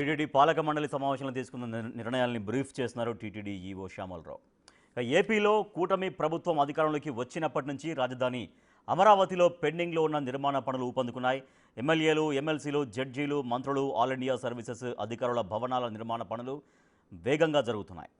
TTD పాలక మండలి సమావేశంలో తీసుకున్న నిర్ణయాల్ని బ్రీఫ్ చేస్తున్నారు టీటీడీ ఈవో శ్యామలరావు. ఏపీలో కూటమి ప్రభుత్వం అధికారంలోకి వచ్చినప్పటి నుంచి రాజధాని అమరావతిలో పెండింగ్లో ఉన్న నిర్మాణ పనులు ఊపందుకున్నాయి. ఎమ్మెల్యేలు, ఎమ్మెల్సీలు, జడ్జీలు, మంత్రులు, ఆల్ ఇండియా సర్వీసెస్ అధికారుల భవనాల నిర్మాణ పనులు వేగంగా జరుగుతున్నాయి.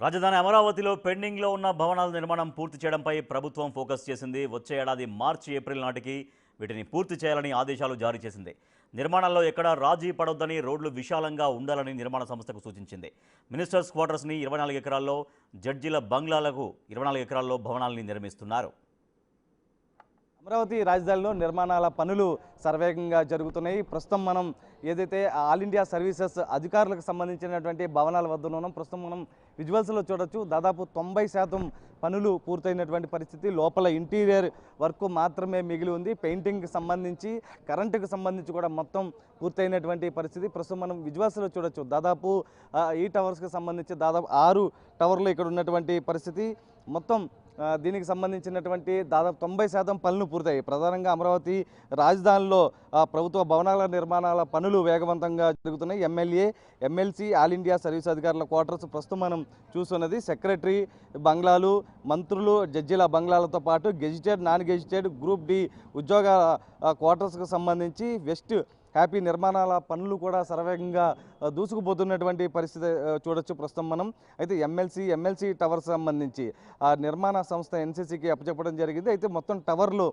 రాజధాని అమరావతిలో పెండింగ్లో ఉన్న భవనాల నిర్మాణం పూర్తి చేయడంపై ప్రభుత్వం ఫోకస్ చేసింది. వచ్చే ఏడాది మార్చి, ఏప్రిల్ నాటికి వీటిని పూర్తి చేయాలని ఆదేశాలు జారీ చేసింది. నిర్మాణాల్లో ఎక్కడా రాజీ పడొద్దని, రోడ్లు విశాలంగా ఉండాలని నిర్మాణ సంస్థకు సూచించింది. మినిస్టర్స్ క్వార్టర్స్ని 24 ఎకరాల్లో, జడ్జీల బంగ్లాలకు 24 ఎకరాల్లో భవనాలని నిర్మిస్తున్నారు. అమరావతి రాజధానిలో నిర్మాణాల పనులు సర్వేగంగా జరుగుతున్నాయి. ప్రస్తుతం మనం ఏదైతే ఆల్ ఇండియా సర్వీసెస్ అధికారులకు సంబంధించినటువంటి భవనాల వద్ద ఉన్నాం. ప్రస్తుతం మనం విజువల్స్లో చూడొచ్చు, దాదాపు 90% పనులు పూర్తయినటువంటి పరిస్థితి. లోపల ఇంటీరియర్ వర్క్ మాత్రమే మిగిలి ఉంది. పెయింటింగ్కి సంబంధించి, కరెంటుకు సంబంధించి కూడా మొత్తం పూర్తయినటువంటి పరిస్థితి. ప్రస్తుతం మనం విజువల్స్లో చూడొచ్చు, దాదాపు ఈ టవర్స్కి సంబంధించి దాదాపు 6 టవర్లు ఇక్కడ ఉన్నటువంటి పరిస్థితి. మొత్తం దీనికి సంబంధించినటువంటి దాదాపు 90% పనులు పూర్తయ్యాయి. ప్రధానంగా అమరావతి రాజధానిలో ప్రభుత్వ భవనాల నిర్మాణాల పనులు వేగవంతంగా జరుగుతున్నాయి. MLA, MLC, all India service అధికారుల క్వార్టర్స్ ప్రస్తుతం మనం చూస్తున్నది. సెక్రటరీ బంగ్లాలు, మంత్రులు, జడ్జీల బంగ్లాలతో పాటు gazetted, non gazetted, group D ఉద్యోగ క్వార్టర్స్కి సంబంధించి వెస్ట్ హ్యాపీ నిర్మాణాల పనులు కూడా సర్వేగంగా దూసుకుపోతున్నటువంటి పరిస్థితి చూడొచ్చు ప్రస్తుతం మనం. అయితే ఎమ్మెల్సీ టవర్స్ సంబంధించి ఆ నిర్మాణ సంస్థ ఎన్సీసీకి అప్పచెప్పడం జరిగింది. అయితే మొత్తం టవర్లు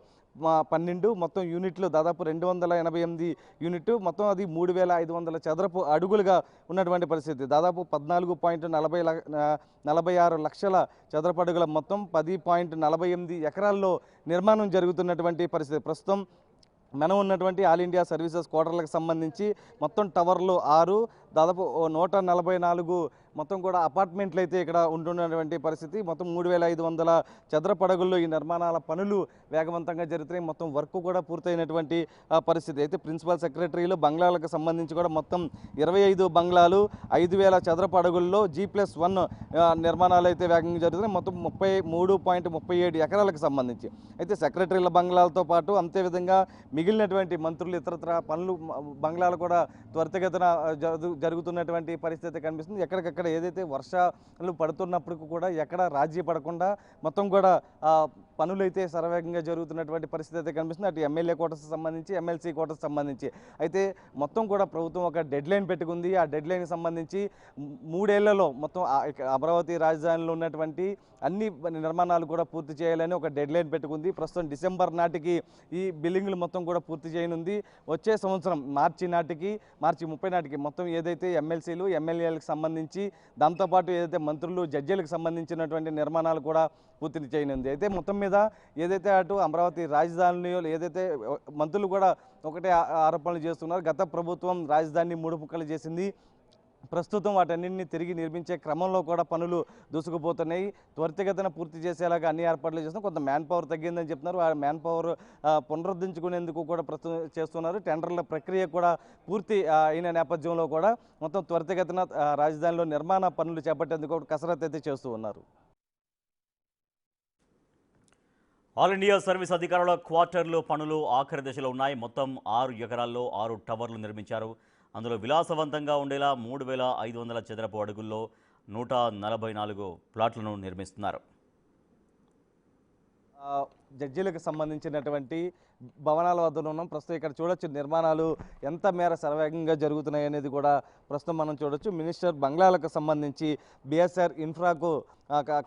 12, మొత్తం యూనిట్లు దాదాపు 288 యూనిట్, మొత్తం అది 3500 చదరపు అడుగులుగా ఉన్నటువంటి పరిస్థితి. దాదాపు 14.46 లక్షల చదరపు అడుగుల మొత్తం 10.48 ఎకరాల్లో నిర్మాణం జరుగుతున్నటువంటి పరిస్థితి. ప్రస్తుతం మనం ఉన్నటువంటి ఆల్ ఇండియా సర్వీసెస్ క్వార్టర్లకు సంబంధించి మొత్తం టవర్లు 6, దాదాపు 144 మొత్తం కూడా అపార్ట్మెంట్లు అయితే ఇక్కడ ఉంటున్నటువంటి పరిస్థితి. మొత్తం 3500 చదరపు అడుగుల్లో ఈ నిర్మాణాల పనులు వేగవంతంగా జరుగుతున్నాయి. మొత్తం వర్క్ కూడా పూర్తయినటువంటి పరిస్థితి. అయితే ప్రిన్సిపల్ సెక్రటరీలు బంగ్లాలకు సంబంధించి కూడా మొత్తం 25 బంగ్లాలు 5000 చదరపు అడుగుల్లో G+1 నిర్మాణాలు అయితే వేగంగా జరుగుతున్నాయి. మొత్తం 33.37 ఎకరాలకు సంబంధించి. అయితే సెక్రటరీల బంగ్లాలతో పాటు అంతేవిధంగా మిగిలినటువంటి మంత్రులు ఇతరత్ర పనులు బంగ్లాలు కూడా త్వరితగతిన జరుగుతున్నటువంటి పరిస్థితి కనిపిస్తుంది. ఎక్కడికక్కడ ఏదైతే వర్షాలు పడుతున్నప్పటికీ కూడా ఎక్కడ రాజీ పడకుండా మొత్తం కూడా పనులు అయితే సర్వేగంగా జరుగుతున్నటువంటి పరిస్థితి అయితే కనిపిస్తుంది. అటు ఎమ్మెల్యే క్వార్టర్స్ సంబంధించి, ఎమ్మెల్సీ క్వార్టర్స్ సంబంధించి. అయితే మొత్తం కూడా ప్రభుత్వం ఒక డెడ్ లైన్ పెట్టుకుంది. ఆ డెడ్ లైన్కి సంబంధించి 3 ఏళ్లలో మొత్తం అమరావతి రాజధానిలో ఉన్నటువంటి అన్ని నిర్మాణాలు కూడా పూర్తి చేయాలని ఒక డెడ్ లైన్ పెట్టుకుంది. ప్రస్తుతం డిసెంబర్ నాటికి ఈ బిల్డింగ్లు మొత్తం కూడా పూర్తి చేయనుంది. వచ్చే సంవత్సరం మార్చి 30 నాటికి మొత్తం ఏదైతే ఎమ్మెల్సీలు, ఎమ్మెల్యేలకు సంబంధించి, దాంతోపాటు ఏదైతే మంత్రులు, జడ్జీలకు సంబంధించినటువంటి నిర్మాణాలు కూడా పూర్తి చేయనుంది. అయితే మొత్తం మీద ఏదైతే అటు అమరావతి రాజధానిలో ఏదైతే మంత్రులు కూడా ఒకటే ఆరోపణలు చేస్తున్నారు. గత ప్రభుత్వం రాజధానిని 3 ముక్కలు చేసింది. ప్రస్తుతం వాటన్నింటినీ తిరిగి నిర్మించే క్రమంలో కూడా పనులు దూసుకుపోతున్నాయి. త్వరితగతిన పూర్తి చేసేలాగా అన్ని ఏర్పాట్లు చేస్తున్నాం. కొంత మ్యాన్ పవర్ తగ్గిందని చెప్తున్నారు. ఆ మ్యాన్ పవర్ పునరుద్ధరించుకునేందుకు కూడా ప్రస్తుతం చేస్తున్నారు. టెండర్ల ప్రక్రియ కూడా పూర్తి అయిన నేపథ్యంలో కూడా మొత్తం త్వరితగతిన రాజధానిలో నిర్మాణ పనులు చేపట్టేందుకు కసరత్తు అయితే చేస్తూ ఉన్నారు. ఆల్ ఇండియా సర్వీస్ అధికారుల క్వార్టర్లు పనులు ఆఖరి దశలో ఉన్నాయి. మొత్తం 6 ఎకరాల్లో 6 టవర్లు నిర్మించారు. అందులో విలాసవంతంగా ఉండేలా 3500 చదరపు అడుగుల్లో 144 ప్లాట్లను నిర్మిస్తున్నారు. జడ్జీలకు సంబంధించినటువంటి భవనాల వద్ద ఉన్నాం. ప్రస్తుతం ఇక్కడ చూడొచ్చు నిర్మాణాలు ఎంత మేర సర్వేగంగా జరుగుతున్నాయి అనేది కూడా ప్రస్తుతం మనం చూడొచ్చు. మినిస్టర్ బంగ్లాలకు సంబంధించి బిఎస్ఆర్ ఇన్ఫ్రాకు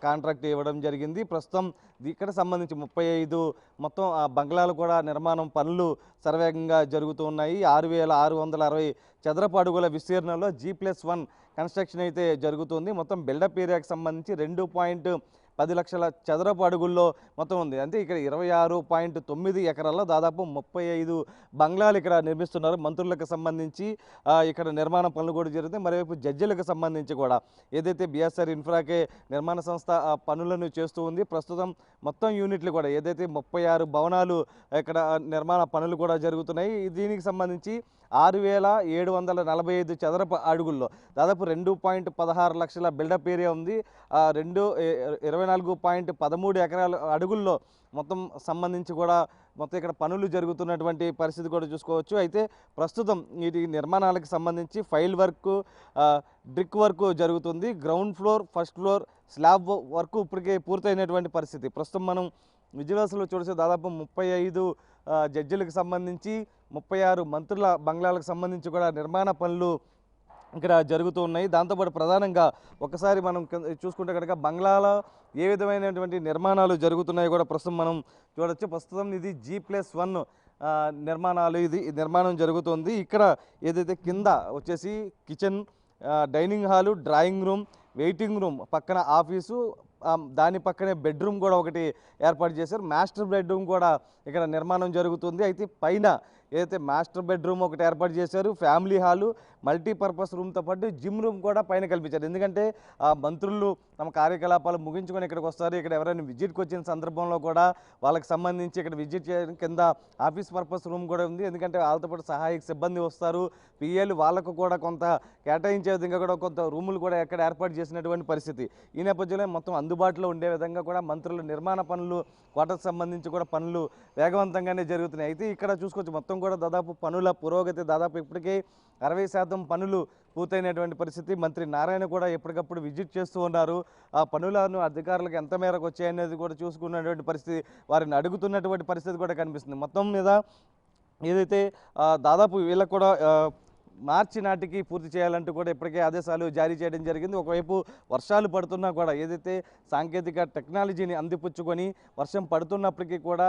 కాంట్రాక్ట్ ఇవ్వడం జరిగింది. ప్రస్తుతం ఇక్కడ సంబంధించి 35 మొత్తం బంగ్లాలు కూడా నిర్మాణం పనులు సర్వేగంగా జరుగుతూ ఉన్నాయి. 6660 చదరపు అడుగుల విస్తీర్ణంలో G+1 కన్స్ట్రక్షన్ అయితే జరుగుతుంది. మొత్తం బిల్డప్ ఏరియాకి సంబంధించి 2.10 లక్షల చదరపు అడుగుల్లో మొత్తం ఉంది. అంటే ఇక్కడ 26.9 ఎకరాల్లో దాదాపు 35 బంగ్లాలు ఇక్కడ నిర్మిస్తున్నారు. మంత్రులకు సంబంధించి ఇక్కడ నిర్మాణ పనులు కూడా జరుగుతాయి. మరోవైపు జడ్జీలకు సంబంధించి కూడా ఏదైతే బిఎస్ఆర్ ఇన్ఫ్రాకే నిర్మాణ సంస్థ పనులను చేస్తూ ఉంది. ప్రస్తుతం మొత్తం యూనిట్లు కూడా ఏదైతే 36 భవనాలు ఇక్కడ నిర్మాణ పనులు కూడా జరుగుతున్నాయి. దీనికి సంబంధించి 6,745 చదరపు అడుగుల్లో దాదాపు 2.16 లక్షల బిల్డప్ ఏరియా ఉంది. 24.13 ఎకరాల అడుగుల్లో మొత్తం సంబంధించి కూడా మొత్తం ఇక్కడ పనులు జరుగుతున్నటువంటి పరిస్థితి కూడా చూసుకోవచ్చు. అయితే ప్రస్తుతం వీటి నిర్మాణాలకు సంబంధించి ఫైల్ వర్క్, బ్రిక్ వర్క్ జరుగుతుంది. Ground floor, first floor, slab work ఇప్పటికే పూర్తయినటువంటి పరిస్థితి. ప్రస్తుతం మనం విజువల్స్లో చూస్తే దాదాపు 35 జడ్జిలకు సంబంధించి 36 మంత్రుల బంగ్లాలకు సంబంధించి కూడా నిర్మాణ పనులు ఇక్కడ జరుగుతూ ఉన్నాయి. దాంతోపాటు ప్రధానంగా ఒకసారి మనం చూసుకుంటే కనుక బంగ్లాలో ఏ విధమైనటువంటి నిర్మాణాలు జరుగుతున్నాయో కూడా ప్రస్తుతం మనం చూడొచ్చు. ప్రస్తుతం ఇది G+1 నిర్మాణాలు, ఇది నిర్మాణం జరుగుతుంది. ఇక్కడ ఏదైతే కింద వచ్చేసి kitchen, dining hall, drawing room, waiting room, పక్కన ఆఫీసు, దాని పక్కనే బెడ్రూమ్ కూడా ఒకటి ఏర్పాటు చేశారు. మాస్టర్ బెడ్రూమ్ కూడా ఇక్కడ నిర్మాణం జరుగుతుంది. అయితే పైన ఏదైతే మాస్టర్ బెడ్రూమ్ ఒకటి ఏర్పాటు చేశారు, ఫ్యామిలీ హాలు, మల్టీపర్పస్ రూమ్తో పాటు జిమ్ రూమ్ కూడా పైన కల్పించారు. ఎందుకంటే మంత్రులు తమ కార్యకలాపాలు ముగించుకొని ఇక్కడికి వస్తారు. ఇక్కడ ఎవరైనా విజిట్కి వచ్చిన సందర్భంలో కూడా వాళ్ళకి సంబంధించి ఇక్కడ విజిట్ చేయడం కింద ఆఫీస్ పర్పస్ రూమ్ కూడా ఉంది. ఎందుకంటే వాళ్ళతో పాటు సహాయక సిబ్బంది వస్తారు, పిఏలు, వాళ్ళకు కూడా కొంత కేటాయించే విధంగా కూడా కొంత రూములు కూడా ఎక్కడ ఏర్పాటు చేసినటువంటి పరిస్థితి. ఈ నేపథ్యంలో మొత్తం అందుబాటులో ఉండే విధంగా కూడా మంత్రుల నిర్మాణ పనులు, క్వార్టర్స్ సంబంధించి కూడా పనులు వేగవంతంగానే జరుగుతున్నాయి. అయితే ఇక్కడ చూసుకోవచ్చు మొత్తం కూడా దాదాపు పనుల పురోగతి దాదాపు ఇప్పటికే 60% పనులు పూర్తయినటువంటి పరిస్థితి. మంత్రి నారాయణ కూడా ఎప్పటికప్పుడు విజిట్ చేస్తూ ఉన్నారు. ఆ పనులను అధికారులకు ఎంత మేరకు వచ్చాయనేది కూడా చూసుకున్నటువంటి పరిస్థితి, వారిని అడుగుతున్నటువంటి పరిస్థితి కూడా కనిపిస్తుంది. మొత్తం మీద ఏదైతే దాదాపు వీళ్ళకు కూడా మార్చి నాటికి పూర్తి చేయాలంటూ కూడా ఇప్పటికే ఆదేశాలు జారీ చేయడం జరిగింది. ఒకవైపు వర్షాలు పడుతున్నా కూడా ఏదైతే సాంకేతిక టెక్నాలజీని అందిపుచ్చుకొని వర్షం పడుతున్నప్పటికీ కూడా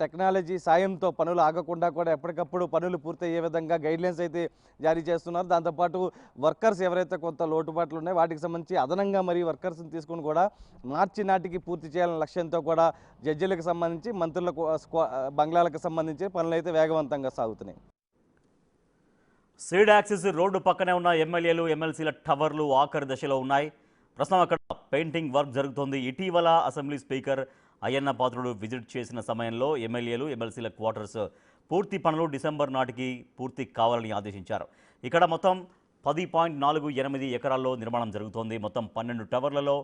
టెక్నాలజీ సాయంతో పనులు ఆగకుండా కూడా ఎప్పటికప్పుడు పనులు పూర్తయ్యే విధంగా గైడ్లైన్స్ అయితే జారీ చేస్తున్నారు. దాంతోపాటు వర్కర్స్ ఎవరైతే కొంత లోటుపాట్లు ఉన్నాయో వాటికి సంబంధించి అదనంగా మరి వర్కర్స్ని తీసుకుని కూడా మార్చి నాటికి పూర్తి చేయాలనే లక్ష్యంతో కూడా జడ్జిలకు సంబంధించి, మంత్రుల బంగ్లాలకు సంబంధించి పనులు అయితే వేగవంతంగా సాగుతున్నాయి. సీడ్ యాక్సిస్ రోడ్డు పక్కనే ఉన్న ఎమ్మెల్యేలు, ఎమ్మెల్సీల టవర్లు ఆఖరి దశలో ఉన్నాయి. ప్రస్తుతం అక్కడ పెయింటింగ్ వర్క్ జరుగుతోంది. ఇటీవల assembly speaker Ayyanna Patrudu visit చేసిన సమయంలో ఎమ్మెల్యేలు, ఎమ్మెల్సీల క్వార్టర్స్ పూర్తి పనులు డిసెంబర్ నాటికి పూర్తి కావాలని ఆదేశించారు. ఇక్కడ మొత్తం 10.48 ఎకరాల్లో నిర్మాణం జరుగుతోంది. మొత్తం 12 టవర్లలో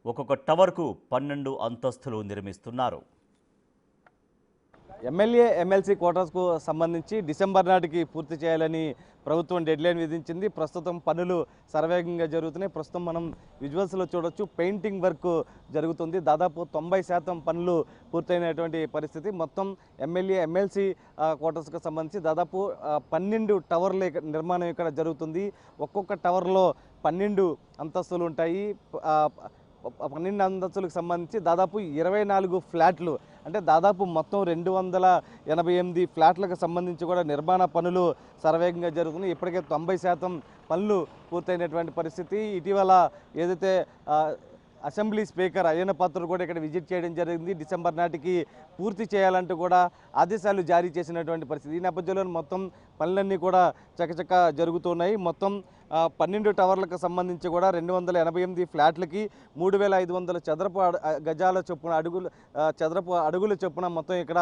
ఒక్కొక్క టవర్కు 12 అంతస్తులు నిర్మిస్తున్నారు. ఎమ్మెల్యే, ఎమ్మెల్సీ క్వార్టర్స్కు సంబంధించి డిసెంబర్ నాటికి పూర్తి చేయాలని ప్రభుత్వం డెడ్లైన్ విధించింది. ప్రస్తుతం పనులు సర్వేగంగా జరుగుతున్నాయి. ప్రస్తుతం మనం విజువల్స్లో చూడొచ్చు పెయింటింగ్ వర్క్ జరుగుతుంది. దాదాపు 90% పనులు పూర్తయినటువంటి పరిస్థితి. మొత్తం ఎమ్మెల్యే, ఎమ్మెల్సీ క్వార్టర్స్కి సంబంధించి దాదాపు 12 టవర్ల నిర్మాణం ఇక్కడ జరుగుతుంది. ఒక్కొక్క టవర్లో 12 అంతస్తులు ఉంటాయి. 12 అంతస్తులకు సంబంధించి దాదాపు 24 ఫ్లాట్లు, అంటే దాదాపు మొత్తం 288 ఫ్లాట్లకు సంబంధించి కూడా నిర్మాణ పనులు సర్వేగంగా జరుగుతున్నాయి. ఇప్పటికే 90% పనులు పూర్తయినటువంటి పరిస్థితి. ఇటీవల ఏదైతే అసెంబ్లీ స్పీకర్ అయ్యన్న పాత్రుడు కూడా ఇక్కడ విజిట్ చేయడం జరిగింది. డిసెంబర్ నాటికి పూర్తి చేయాలంటూ కూడా ఆదేశాలు జారీ చేసినటువంటి పరిస్థితి. ఈ నేపథ్యంలో మొత్తం పనులన్నీ కూడా చకచక జరుగుతున్నాయి. మొత్తం 12 టవర్లకు సంబంధించి కూడా 288 ఫ్లాట్లకి 3500 చదరపు గజాల చొప్పున చదరపు అడుగుల చొప్పున మొత్తం ఇక్కడ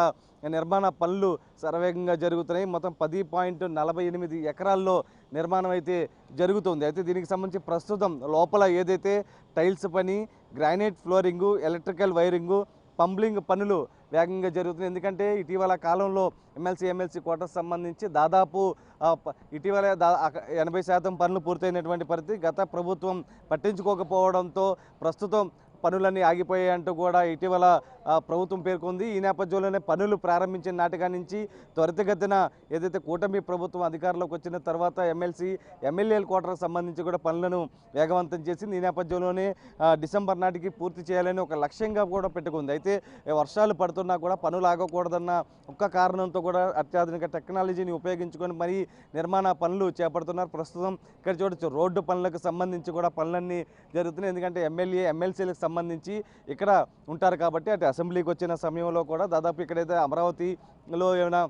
నిర్మాణ పనులు సర్వేగంగా జరుగుతున్నాయి. మొత్తం 10.48 ఎకరాల్లో నిర్మాణం అయితే జరుగుతుంది. అయితే దీనికి సంబంధించి ప్రస్తుతం లోపల ఏదైతే టైల్స్ పని, గ్రానైట్ ఫ్లోరింగు, ఎలక్ట్రికల్ వైరింగు, పంప్లింగ్ పనులు వేగంగా జరుగుతుంది. ఎందుకంటే ఇటీవల కాలంలో ఎమ్మెల్సీ క్వార్టర్స్ సంబంధించి దాదాపు ఇటీవల 80% పనులు పూర్తయినటువంటి పరిస్థితి. గత ప్రభుత్వం పట్టించుకోకపోవడంతో ప్రస్తుతం పనులన్నీ ఆగిపోయాయంటూ కూడా ఇటీవల ప్రభుత్వం పేర్కొంది. ఈ నేపథ్యంలోనే పనులు ప్రారంభించిన నాటిగా నుంచి త్వరితగతిన ఏదైతే కూటమి ప్రభుత్వం అధికారంలోకి వచ్చిన తర్వాత ఎమ్మెల్యేల క్వార్టర్కి సంబంధించి కూడా పనులను వేగవంతం చేసింది. ఈ నేపథ్యంలోనే డిసెంబర్ నాటికి పూర్తి చేయాలని ఒక లక్ష్యంగా కూడా పెట్టుకుంది. అయితే వర్షాలు పడుతున్నా కూడా పనులు ఆగకూడదన్న ఒక్క కారణంతో కూడా అత్యాధునిక టెక్నాలజీని ఉపయోగించుకొని మరీ నిర్మాణ పనులు చేపడుతున్నారు. ప్రస్తుతం ఇక్కడ చూడొచ్చు రోడ్డు పనులకు సంబంధించి కూడా పనులన్నీ జరుగుతున్నాయి. ఎందుకంటే ఎమ్మెల్యే, ఎమ్మెల్సీలకు సంబంధించి ఇక్కడ ఉంటారు కాబట్టి అటు అసెంబ్లీకి వచ్చిన సమయంలో కూడా దాదాపు ఇక్కడైతే అమరావతిలో ఏమైనా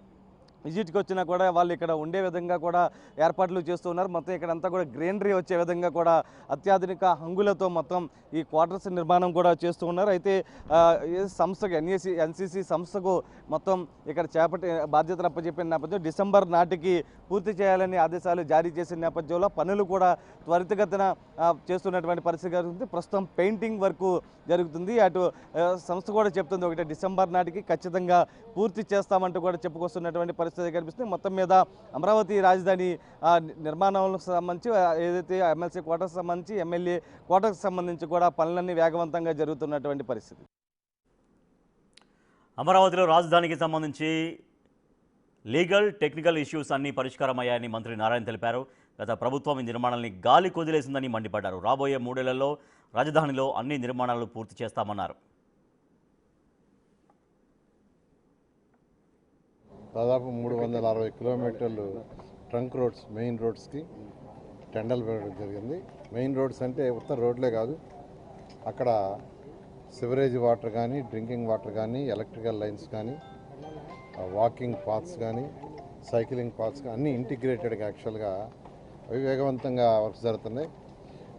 విజిట్కి వచ్చినా కూడా వాళ్ళు ఇక్కడ ఉండే విధంగా కూడా ఏర్పాట్లు చేస్తూ ఉన్నారు. మొత్తం ఇక్కడంతా కూడా గ్రీనరీ వచ్చే విధంగా కూడా అత్యాధునిక హంగులతో మొత్తం ఈ క్వార్టర్స్ నిర్మాణం కూడా చేస్తూ ఉన్నారు. అయితే ఏ సంస్థకు ఎన్సీసీ సంస్థకు మొత్తం ఇక్కడ చేపట్టి బాధ్యతలు అప్పచెప్పిన నేపథ్యం డిసెంబర్ నాటికి పూర్తి చేయాలని ఆదేశాలు జారీ చేసిన నేపథ్యంలో పనులు కూడా త్వరితగతిన చేస్తున్నటువంటి పరిస్థితి జరుగుతుంది. ప్రస్తుతం పెయింటింగ్ వర్క్ జరుగుతుంది. అటు సంస్థ కూడా చెప్తుంది ఒకటి డిసెంబర్ నాటికి ఖచ్చితంగా పూర్తి చేస్తామంటూ కూడా చెప్పుకొస్తున్నటువంటి పరిస్థితి కనిపిస్తుంది. మొత్తం మీద అమరావతి రాజధాని నిర్మాణాలకు సంబంధించి ఏదైతే ఎమ్మెల్సీ క్వార్టర్స్ సంబంధించి ఎమ్మెల్యే క్వార్టర్స్ సంబంధించి కూడా పనులన్నీ వేగవంతంగా జరుగుతున్నటువంటి పరిస్థితి. అమరావతిలో రాజధానికి సంబంధించి లీగల్ టెక్నికల్ ఇష్యూస్ అన్నీ పరిష్కారమయ్యాయని మంత్రి నారాయణ తెలిపారు. గత ప్రభుత్వం ఈ నిర్మాణాన్ని గాలి కొదిలేసిందని మండిపడ్డారు. రాబోయే 3 ఏళ్లలో రాజధానిలో అన్ని నిర్మాణాలు పూర్తి చేస్తామన్నారు. దాదాపు 360 కిలోమీటర్లు ట్రంక్ రోడ్స్ మెయిన్ రోడ్స్కి టెండర్లు పెట్టడం జరిగింది. మెయిన్ రోడ్స్ అంటే ఉత్తర రోడ్లే కాదు, అక్కడ సివరేజ్ వాటర్ కానీ, డ్రింకింగ్ వాటర్ కానీ, ఎలక్ట్రికల్ లైన్స్ కానీ, వాకింగ్ పాత్స్ కానీ, సైక్లింగ్ పాత్స్ కానీ అన్నీ ఇంటిగ్రేటెడ్గా యాక్చువల్గా అవి వేగవంతంగా వర్క్స్ జరుగుతున్నాయి.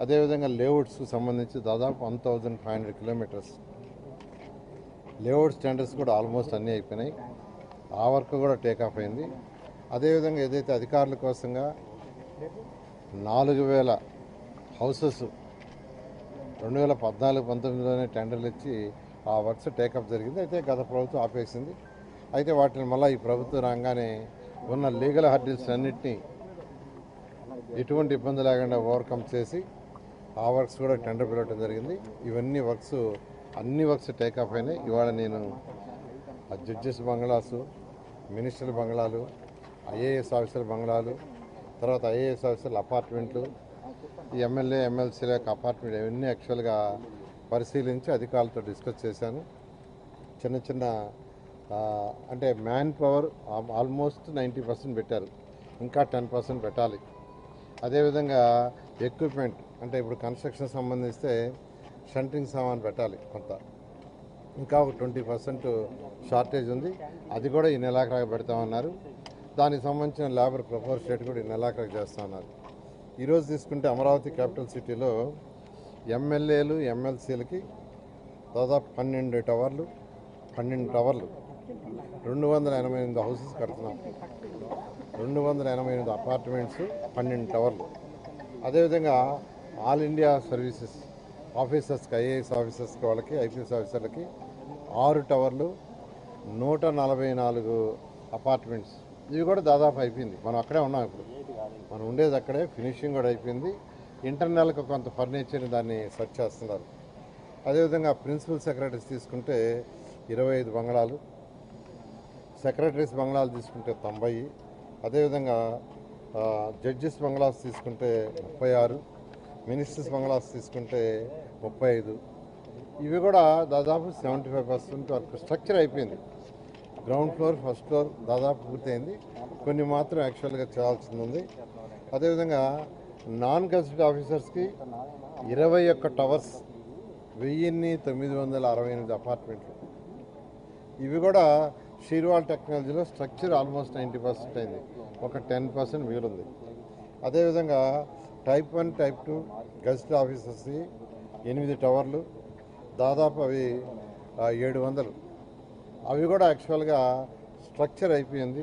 అదేవిధంగా లేఅవుట్స్కి సంబంధించి దాదాపు 1500 కిలోమీటర్స్ లేఅవుట్ స్టాండర్డ్స్ కూడా ఆల్మోస్ట్ అన్నీ అయిపోయినాయి. ఆ వర్క్ కూడా టేకాఫ్ అయింది. అదేవిధంగా ఏదైతే అధికారుల కోసంగా 4000 హౌసెస్ 2014-19లోనే టెండర్లు ఇచ్చి ఆ వర్క్స్ టేకప్ జరిగింది. అయితే గత ప్రభుత్వం ఆపేసింది. అయితే వాటిని మళ్ళీ ఈ ప్రభుత్వం రాగానే ఉన్న లీగల్ హర్డిల్స్ అన్నింటినీ ఎటువంటి ఇబ్బంది లేకుండా ఓవర్కమ్ చేసి ఆ వర్క్స్ కూడా టెండర్ పిలవడం జరిగింది. ఇవన్నీ వర్క్స్ అన్ని వర్క్స్ టేకప్ అయినాయి. ఇవాళ నేను జడ్జెస్ బంగ్లాసు, మినిస్టర్ల బంగ్లాలు, ఐఏఎస్ ఆఫీసర్ల బంగ్లాలు, తర్వాత ఐఏఎస్ ఆఫీసర్ల అపార్ట్మెంట్లు, ఈ ఎమ్మెల్యే ఎమ్మెల్సీల యొక్క అపార్ట్మెంట్ ఇవన్నీ యాక్చువల్గా పరిశీలించి అధికారులతో డిస్కస్ చేశాను. చిన్న చిన్న అంటే మ్యాన్ పవర్ ఆల్మోస్ట్ 90% పెట్టారు, ఇంకా 10% పెట్టాలి. అదేవిధంగా ఎక్విప్మెంట్ అంటే ఇప్పుడు కన్స్ట్రక్షన్ సంబంధిస్తే షంటింగ్ సామాన్ పెట్టాలి కొంత, ఇంకా ఒక 20% షార్టేజ్ ఉంది. అది కూడా ఈ నెలాఖరుగా పెడతామన్నారు. దానికి సంబంధించిన లేబర్ ప్రపోజ్ రేట్ కూడా ఈ నెలాఖరుగా చేస్తామన్నారు. ఈరోజు తీసుకుంటే అమరావతి క్యాపిటల్ సిటీలో ఎమ్మెల్యేలు ఎమ్మెల్సీలకి దాదాపు 12 టవర్లు 288 హౌసెస్ కడుతున్నాం, 288 అపార్ట్మెంట్స్, 12 టవర్లు. అదేవిధంగా ఆల్ ఇండియా సర్వీసెస్ ఆఫీసర్స్కి, ఐఏఎస్ ఆఫీసర్స్కి, వాళ్ళకి ఐపీఎస్ ఆఫీసర్లకి 6 టవర్లు, 144 అపార్ట్మెంట్స్. ఇవి కూడా దాదాపు అయిపోయింది. మనం అక్కడే ఉన్నాం, ఇప్పుడు మనం ఉండేది అక్కడే, ఫినిషింగ్ కూడా అయిపోయింది. ఇంటర్నల్గా కొంత ఫర్నిచర్ని దాన్ని సెర్చ్ చేస్తున్నారు. అదేవిధంగా ప్రిన్సిపల్ సెక్రటరీస్ తీసుకుంటే 25 బంగ్లాలు, సెక్రటరీస్ బంగ్లాలు తీసుకుంటే 90, అదేవిధంగా జడ్జెస్ బంగ్లాస్ తీసుకుంటే 36, మినిస్టర్స్ బంగ్లాస్ తీసుకుంటే 35. ఇవి కూడా దాదాపు 75% వరకు స్ట్రక్చర్ అయిపోయింది. గ్రౌండ్ ఫ్లోర్, ఫస్ట్ ఫ్లోర్ దాదాపు పూర్తయింది. కొన్ని మాత్రం యాక్చువల్గా చేయాల్సింది ఉంది. అదేవిధంగా నాన్ గెజిటెడ్ ఆఫీసర్స్కి 21 టవర్స్, 1968 అపార్ట్మెంట్లు. ఇవి కూడా షీర్వాల్ టెక్నాలజీలో స్ట్రక్చర్ ఆల్మోస్ట్ 90% అయింది, ఒక 10% మిగిలింది. అదేవిధంగా టైప్ 1, టైప్ 2 గెజిటెడ్ ఆఫీసర్స్కి 8 టవర్లు, దాదాపు అవి 700. అవి కూడా యాక్చువల్గా స్ట్రక్చర్ అయిపోయింది.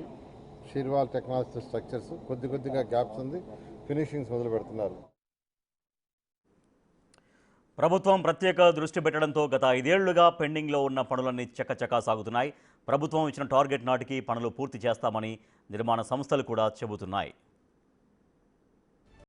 షీర్వాల్ టెక్నాలజీ స్ట్రక్చర్స్ కొద్దిగా గ్యాప్స్ ఉంది, ఫినిషింగ్స్ మొదలు పెడుతున్నారు. ప్రభుత్వం ప్రత్యేక దృష్టి పెట్టడంతో గత 5 ఏళ్లుగా పెండింగ్లో ఉన్న పనులన్నీ చకచకా సాగుతున్నాయి. ప్రభుత్వం ఇచ్చిన టార్గెట్ నాటికి పనులు పూర్తి చేస్తామని నిర్మాణ సంస్థలు కూడా చెబుతున్నాయి.